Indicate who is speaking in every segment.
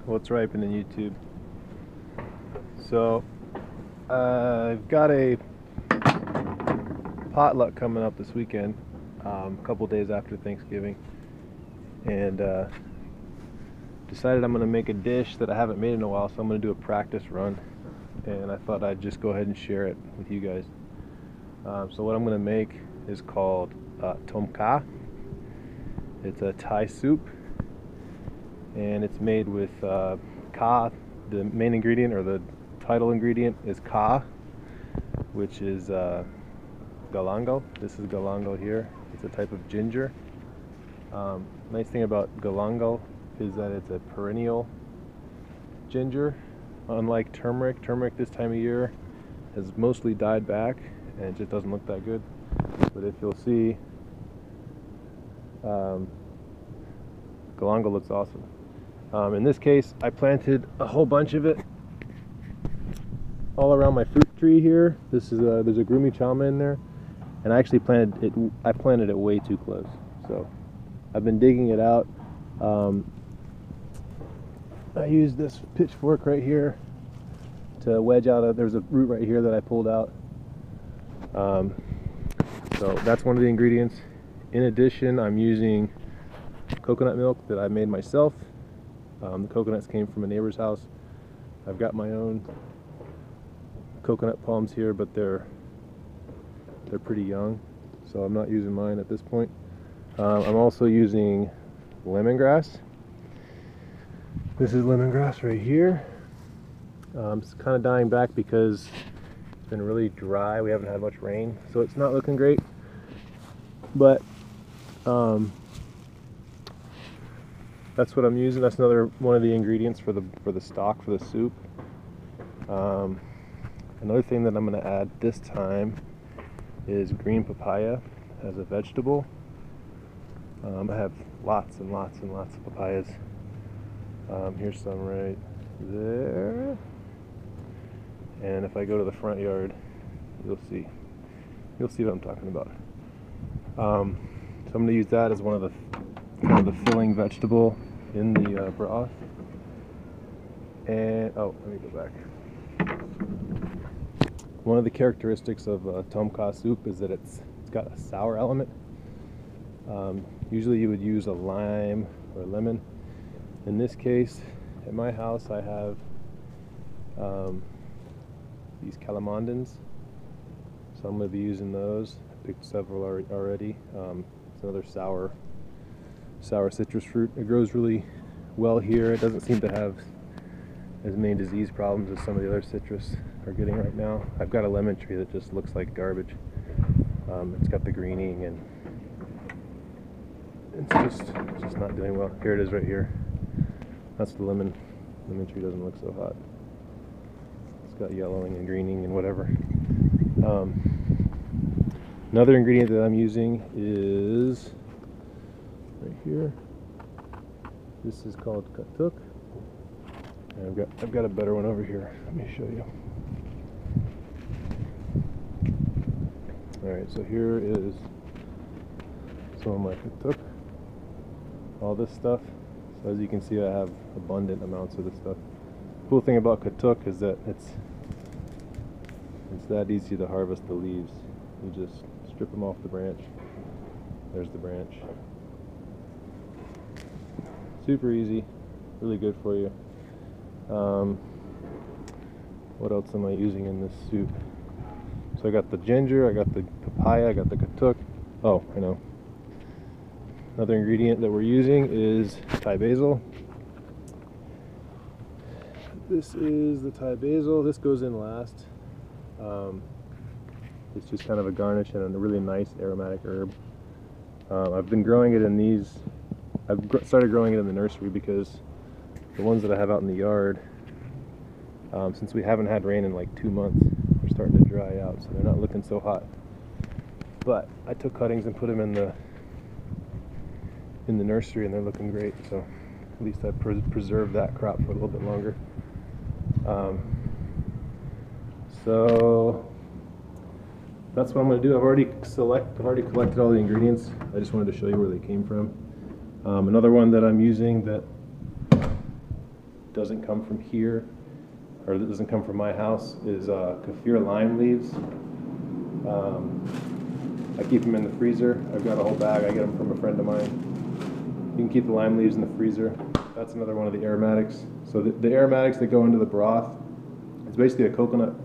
Speaker 1: what's ripening YouTube. So I've got a potluck coming up this weekend, a couple days after Thanksgiving, and decided I'm going to make a dish that I haven't made in a while, so I'm going to do a practice run, and I thought I'd just go ahead and share it with you guys. So what I'm going to make is called Tom Kha. It's a Thai soup, and it's made with Kha. The main ingredient, or the title ingredient, is Kha, which is galangal. This is galangal here. It's a type of ginger. Nice thing about galangal is that it's a perennial ginger. Unlike turmeric, this time of year has mostly died back and it just doesn't look that good. But if you'll see, galangal looks awesome. In this case, I planted a whole bunch of it all around my fruit tree here. This is there's a grumi chama in there, and I actually planted it. I planted it way too close, so I've been digging it out. I used this pitchfork right here to wedge out. There's a root right here that I pulled out. So that's one of the ingredients. In addition, I'm using coconut milk that I made myself. The coconuts came from a neighbor's house. I've got my own coconut palms here, but they're pretty young, so I'm not using mine at this point. I'm also using lemongrass. This is lemongrass right here. It's kind of dying back because it's been really dry. We haven't had much rain, so it's not looking great. But that's what I'm using. That's another one of the ingredients for the stock for the soup. Another thing that I'm going to add this time is green papaya as a vegetable. I have lots and lots and lots of papayas. Here's some right there. And if I go to the front yard, you'll see what I'm talking about. So I'm going to use that as one of the filling vegetable in the broth. And oh, let me go back. One of the characteristics of Tom Kha soup is that it's got a sour element. Usually you would use a lime or a lemon. In this case, at my house, I have these calamondins, so I'm going to be using those. I picked several already. It's another sour citrus fruit. It grows really well here. It doesn't seem to have as many disease problems as some of the other citrus are getting right now. I've got a lemon tree that just looks like garbage. It's got the greening and it's just not doing well. Here it is right here. That's the lemon tree. Doesn't look so hot. It's got yellowing and greening and whatever. Another ingredient that I'm using is right here. This is called katuk. And I've got a better one over here. Let me show you. Alright, so here is some of my katuk. All this stuff. So as you can see, I have abundant amounts of this stuff. The cool thing about katuk is that it's that easy to harvest the leaves. You just strip them off the branch. There's the branch. Super easy, really good for you. What else am I using in this soup? So I got the ginger, I got the papaya, I got the katuk. Oh, I know. Another ingredient that we're using is Thai basil. This is the Thai basil. This goes in last. It's just kind of a garnish and a really nice aromatic herb. I've been growing it in these. I've started growing it in the nursery because the ones that I have out in the yard, since we haven't had rain in like 2 months, they're starting to dry out, so they're not looking so hot. But I took cuttings and put them in the nursery, and they're looking great. So at least I preserved that crop for a little bit longer. So that's what I'm going to do. I've already collected all the ingredients. I just wanted to show you where they came from. Another one that I'm using that doesn't come from here, or that doesn't come from my house, is Kaffir Lime leaves. I keep them in the freezer. I've got a whole bag. I get them from a friend of mine. You can keep the lime leaves in the freezer. That's another one of the aromatics. So the aromatics that go into the broth, it's basically a coconut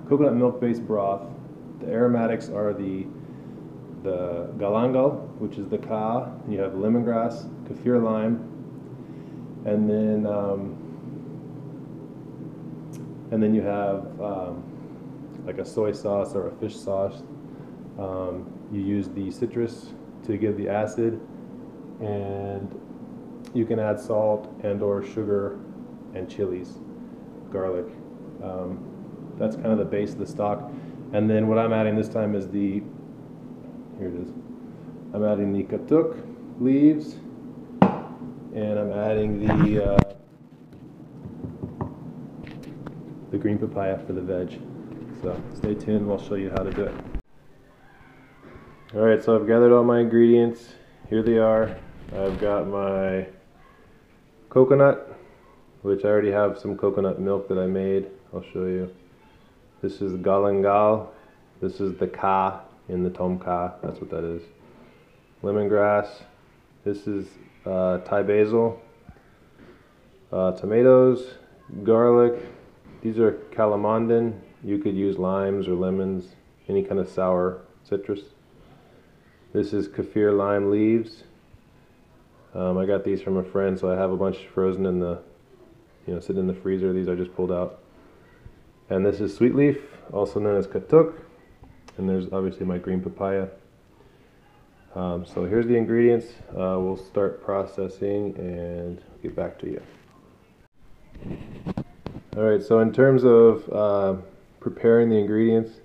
Speaker 1: milk-based broth. The aromatics are the galangal, which is the Kha. You have lemongrass, Kaffir lime, and then you have like a soy sauce or a fish sauce. You use the citrus to give the acid, and you can add salt and or sugar and chilies, garlic. That's kind of the base of the stock. And then what I'm adding this time is here it is. I'm adding the katuk leaves, and I'm adding the green papaya for the veg. So stay tuned and I'll show you how to do it. Alright, so I've gathered all my ingredients. Here they are. I've got my coconut, which I already have some coconut milk that I made. I'll show you. This is galangal. This is the Kha in the Tom Kha. That's what that is. Lemongrass. This is Thai basil. Tomatoes. Garlic. These are calamandan. You could use limes or lemons, any kind of sour citrus. This is Kaffir lime leaves. I got these from a friend, so I have a bunch frozen in the, sitting in the freezer. These I just pulled out. And this is sweet leaf, also known as katuk. And there's obviously my green papaya. So here's the ingredients. We'll start processing and get back to you. Alright, so in terms of preparing the ingredients,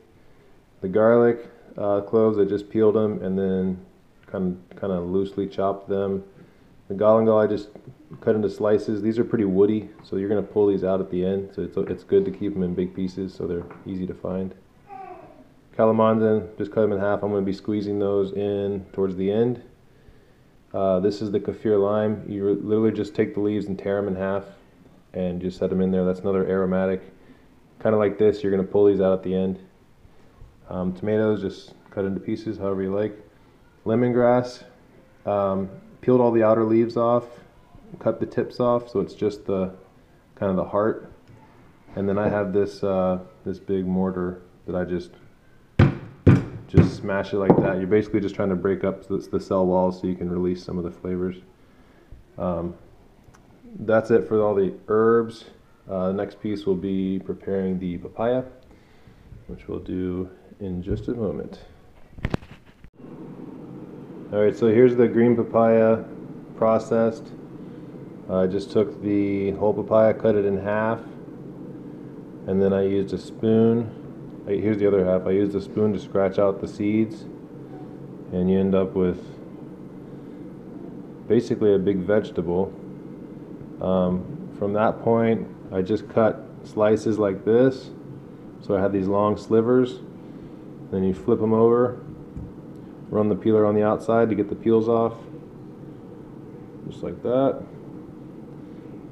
Speaker 1: the garlic, cloves, I just peeled them and then kind of loosely chopped them. The galangal I just cut into slices. These are pretty woody, so you're going to pull these out at the end, so it's good to keep them in big pieces so they're easy to find. Calamandan, just cut them in half. I'm going to be squeezing those in towards the end. This is the Kaffir lime. You literally just take the leaves and tear them in half and just set them in there. That's another aromatic. Kind of like this, you're going to pull these out at the end. Tomatoes, just cut into pieces, however you like. Lemongrass, peeled all the outer leaves off, cut the tips off, so it's just the kind of the heart. And then I have this this big mortar that I just smash it like that. You're basically just trying to break up the cell walls so you can release some of the flavors. That's it for all the herbs. The next piece will be preparing the papaya, which we'll do in just a moment. Alright, so here's the green papaya processed. I just took the whole papaya, cut it in half, and then I used a spoon. Here's the other half. I used a spoon to scratch out the seeds, and you end up with basically a big vegetable. From that point, I just cut slices like this, so I had these long slivers. Then you flip them over, run the peeler on the outside to get the peels off, just like that,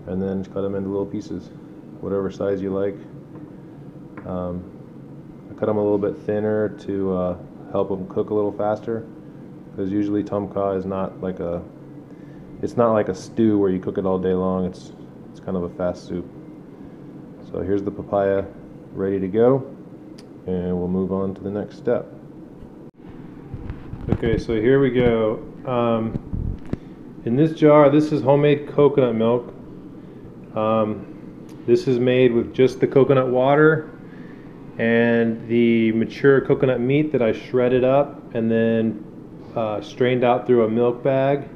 Speaker 1: and then just cut them into little pieces, whatever size you like. I cut them a little bit thinner to help them cook a little faster, because usually Tom Kha is not like it's not like a stew where you cook it all day long. It's kind of a fast soup. So here's the papaya ready to go, and we'll move on to the next step. Okay, so here we go. In this jar, this is homemade coconut milk. This is made with just the coconut water and the mature coconut meat that I shredded up and then strained out through a milk bag.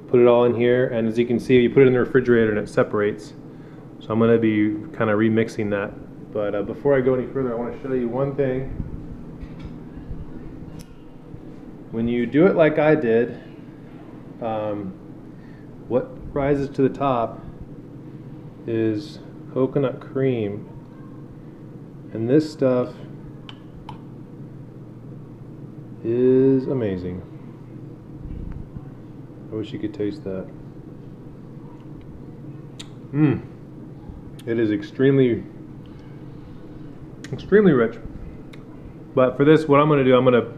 Speaker 1: Put it all in here, and as you can see, you put it in the refrigerator and it separates. So I'm going to be kind of remixing that. But before I go any further, I want to show you one thing. When you do it like I did, what rises to the top is coconut cream. And this stuff is amazing. I wish you could taste that. It is extremely rich. But for this, what I'm going to do, I'm going to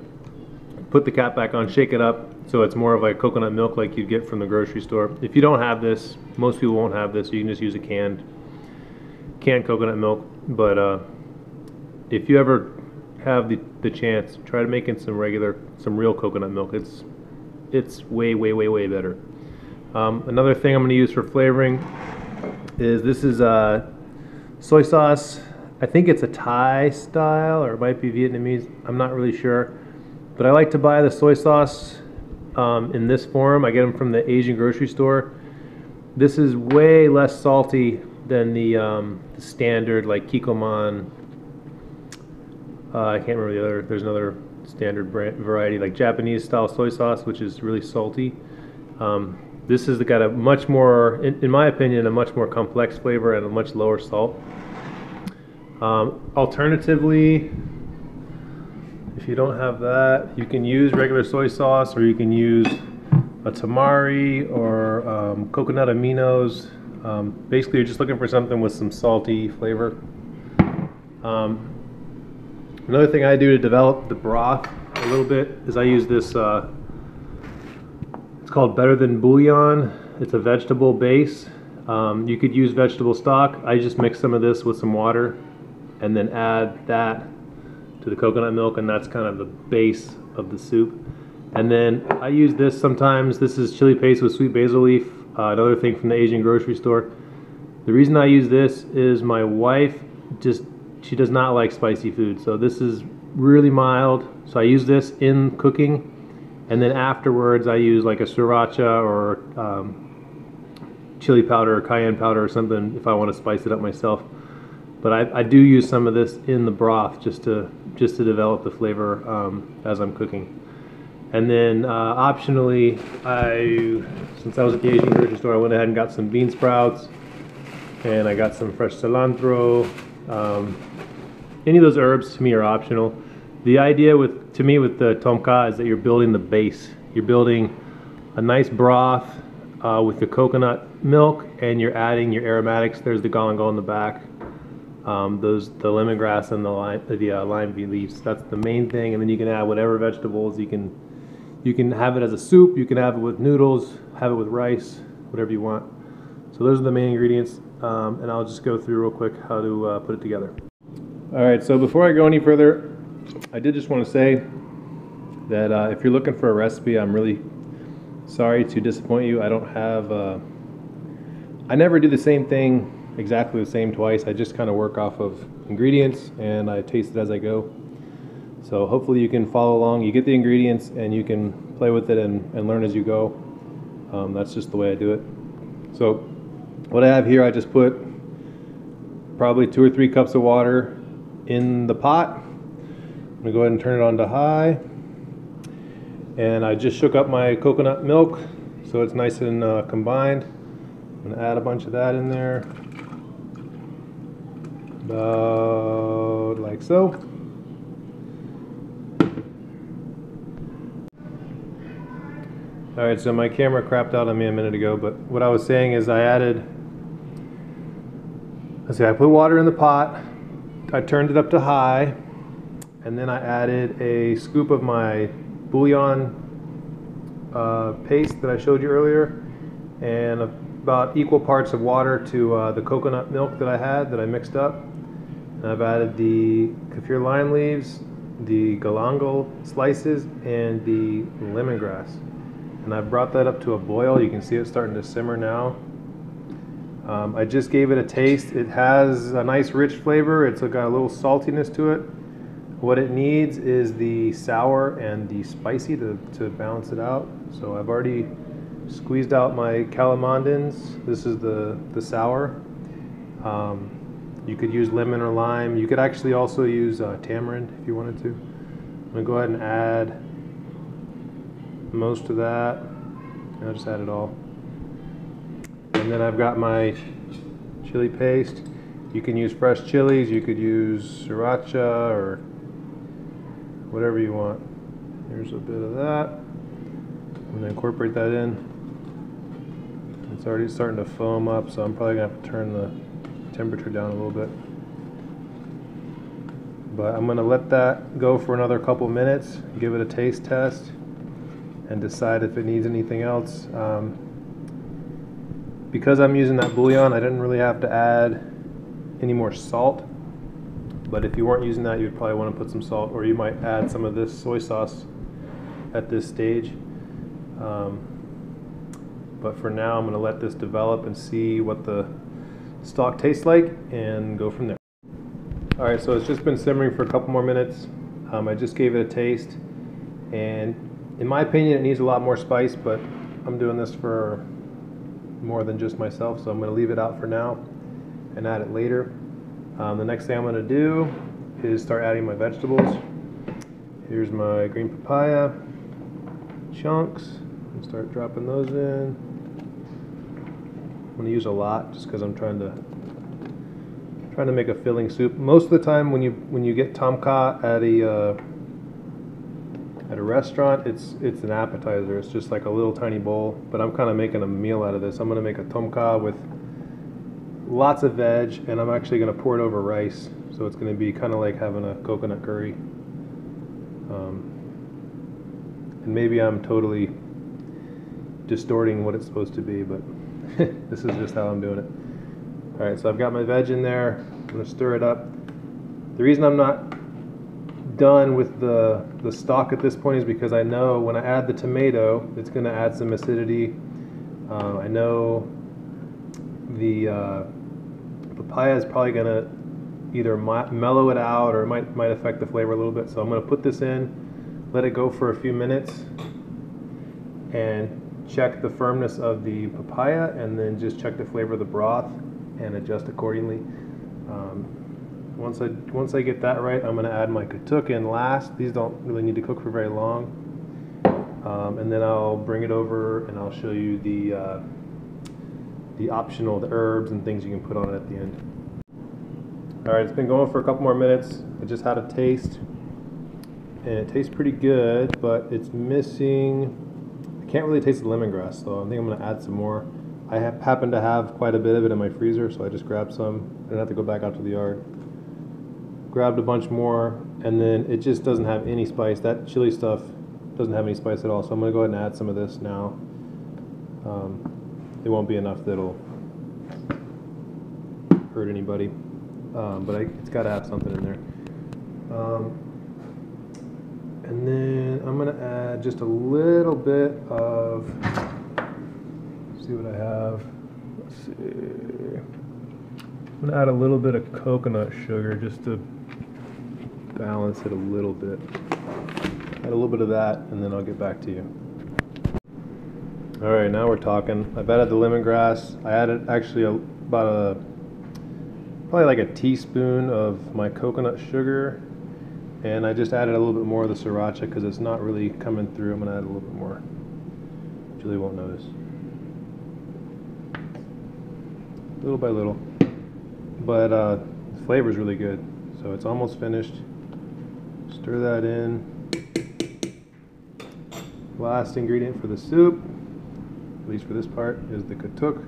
Speaker 1: put the cap back on, shake it up, so it's more of like coconut milk like you'd get from the grocery store. If you don't have this, most people won't have this, you can just use a canned coconut milk. But if you ever have the chance, try to make it some real coconut milk. It's way better. Another thing I'm going to use for flavoring is this is soy sauce. I think it's a Thai style, or it might be Vietnamese. I'm not really sure. But I like to buy the soy sauce in this form. I get them from the Asian grocery store. This is way less salty than the standard, like Kikkoman. I can't remember the other. There's another standard variety, like Japanese style soy sauce, which is really salty. This has got a much more, in my opinion, a much more complex flavor and a much lower salt. Alternatively, if you don't have that, you can use regular soy sauce, or you can use a tamari or coconut aminos. Basically, you're just looking for something with some salty flavor. Another thing I do to develop the broth a little bit is I use this, it's called Better Than Bullion. It's a vegetable base. You could use vegetable stock. I just mix some of this with some water and then add that to the coconut milk, and that's kind of the base of the soup. And then I use this sometimes. This is chili paste with sweet basil leaf, another thing from the Asian grocery store. The reason I use this is my wife she does not like spicy food, so this is really mild. So I use this in cooking, and then afterwards I use like a sriracha or chili powder or cayenne powder or something if I want to spice it up myself. But I do use some of this in the broth just to develop the flavor as I'm cooking. And then optionally, since I was at the Asian grocery store, I went ahead and got some bean sprouts, and I got some fresh cilantro. Any of those herbs to me are optional. The idea with the Tom Kha is that you're building the base. You're building a nice broth with the coconut milk, and you're adding your aromatics. There's the galangal in the back. The lemongrass and the lime leaves. That's the main thing, and then you can add whatever vegetables. You can have it as a soup. You can have it with noodles. Have it with rice. Whatever you want. So those are the main ingredients, and I'll just go through real quick how to put it together. All right. So before I go any further, I did just want to say that if you're looking for a recipe, I'm really sorry to disappoint you. I don't have. I never do the same thing exactly the same twice. I just kind of work off of ingredients and I taste it as I go. So hopefully you can follow along. You get the ingredients and you can play with it and learn as you go. That's just the way I do it. So what I have here, I just put probably 2 or 3 cups of water in the pot. I'm gonna go ahead and turn it on to high. And I just shook up my coconut milk so it's nice and combined. I'm gonna add a bunch of that in there. About like so. Alright, so my camera crapped out on me a minute ago, but what I was saying is I put water in the pot, I turned it up to high, and then I added a scoop of my Bullion paste that I showed you earlier, and about equal parts of water to the coconut milk that I mixed up. And I've added the Kaffir Lime leaves, the galangal slices, and the lemongrass. And I brought that up to a boil. You can see it starting to simmer now. I just gave it a taste. It has a nice rich flavor. It's got a little saltiness to it. What it needs is the sour and the spicy to balance it out. So I've already squeezed out my calamandins. This is the sour. You could use lemon or lime. You could actually also use tamarind if you wanted to. I'm gonna go ahead and add most of that. I'll just add it all. And then I've got my chili paste. You can use fresh chilies. You could use sriracha or whatever you want. Here's a bit of that. I'm gonna incorporate that in. It's already starting to foam up, so I'm probably gonna have to turn the temperature down a little bit. But I'm gonna let that go for another couple minutes, give it a taste test, and decide if it needs anything else. Because I'm using that bouillon, I didn't really have to add any more salt. But if you weren't using that, you'd probably want to put some salt, or you might add some of this soy sauce at this stage. But for now, I'm going to let this develop and see what the stock tastes like and go from there. Alright, so it's just been simmering for a couple more minutes. I just gave it a taste, and in my opinion it needs a lot more spice, but I'm doing this for more than just myself, so I'm going to leave it out for now and add it later. The next thing I'm going to do is start adding my vegetables. Here's my green papaya chunks. I'm start dropping those in. I'm going to use a lot just because I'm trying to make a filling soup. Most of the time when you get Tom Kha at a restaurant, it's an appetizer. It's just like a little tiny bowl, but I'm kind of making a meal out of this. I'm going to make a Tom Kha with lots of veg, and I'm actually going to pour it over rice, so it's going to be kind of like having a coconut curry. And maybe I'm totally distorting what it's supposed to be, but this is just how I'm doing it. Alright, so I've got my veg in there. I'm going to stir it up. The reason I'm not done with the stock at this point is because I know when I add the tomato, it's going to add some acidity. I know the papaya is probably going to either mellow it out, or it might affect the flavor a little bit. So I'm going to put this in, let it go for a few minutes, and check the firmness of the papaya, and then just check the flavor of the broth and adjust accordingly. Once I get that right, I'm going to add my katuk in last. These don't really need to cook for very long. And then I'll bring it over and I'll show you the optional, the herbs and things you can put on it at the end. Alright, it's been going for a couple more minutes. I just had a taste, and it tastes pretty good, but it's missing, I can't really taste the lemongrass, so I think I'm going to add some more. I happen to have quite a bit of it in my freezer, so I just grabbed some. I didn't have to go back out to the yard. Grabbed a bunch more, and then it just doesn't have any spice. That chili stuff doesn't have any spice at all, so I'm going to go ahead and add some of this now. It won't be enough that'll hurt anybody, but it's got to have something in there. And then I'm going to add just a little bit of, let's see what I have. Let's see. I'm going to add a little bit of coconut sugar just to balance it a little bit. Add a little bit of that, and then I'll get back to you. Alright, now we're talking. I've added the lemongrass. I added actually probably like a teaspoon of my coconut sugar, and I just added a little bit more of the sriracha because it's not really coming through. I'm going to add a little bit more. Julie won't notice. Little by little. But the flavor is really good. So it's almost finished. Stir that in. Last ingredient for the soup, at least for this part, is the katuk.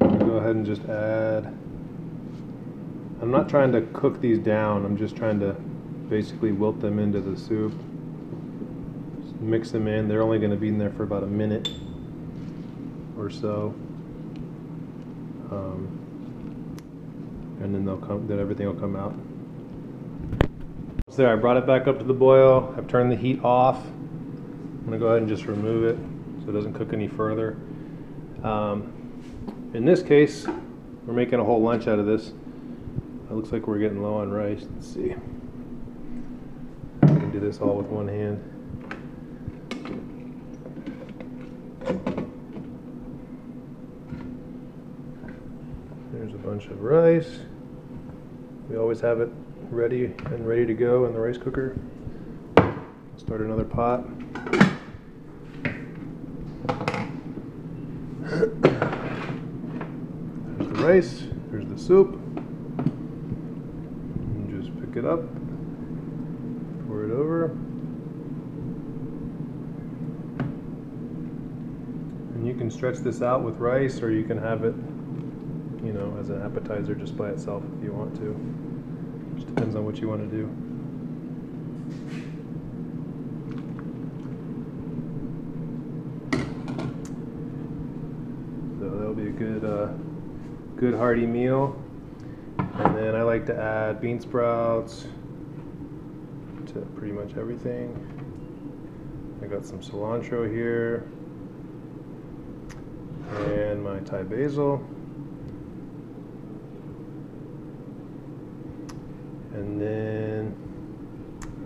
Speaker 1: I'm going to go ahead and just add. I'm not trying to cook these down, I'm just trying to basically wilt them into the soup. Just mix them in. They're only going to be in there for about a minute or so. And then everything will come out. So there, I brought it back up to the boil. I've turned the heat off. I'm going to go ahead and just remove it so it doesn't cook any further. In this case, we're making a whole lunch out of this. It looks like we're getting low on rice. Let's see. I can do this all with one hand. There's a bunch of rice. We always have it ready to go in the rice cooker. Start another pot. There's the rice, there's the soup. And just pick it up, pour it over. And you can can stretch this out with rice, or you can have it, you know, as an appetizer just by itself if you want to. Just depends on what you want to do. So that'll be a good hearty meal. And then I like to add bean sprouts to pretty much everything. I got some cilantro here and my Thai basil. And then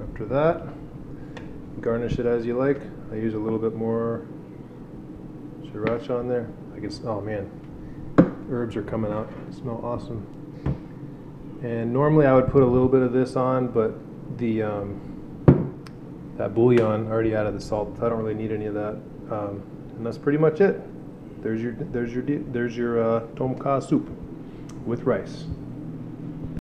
Speaker 1: after that, garnish it as you like. I use a little bit more sriracha on there. I guess, oh man, herbs are coming out. They smell awesome. And normally I would put a little bit of this on, but the that bouillon already added the salt, so I don't really need any of that. And that's pretty much it. There's your Tom Kha soup with rice.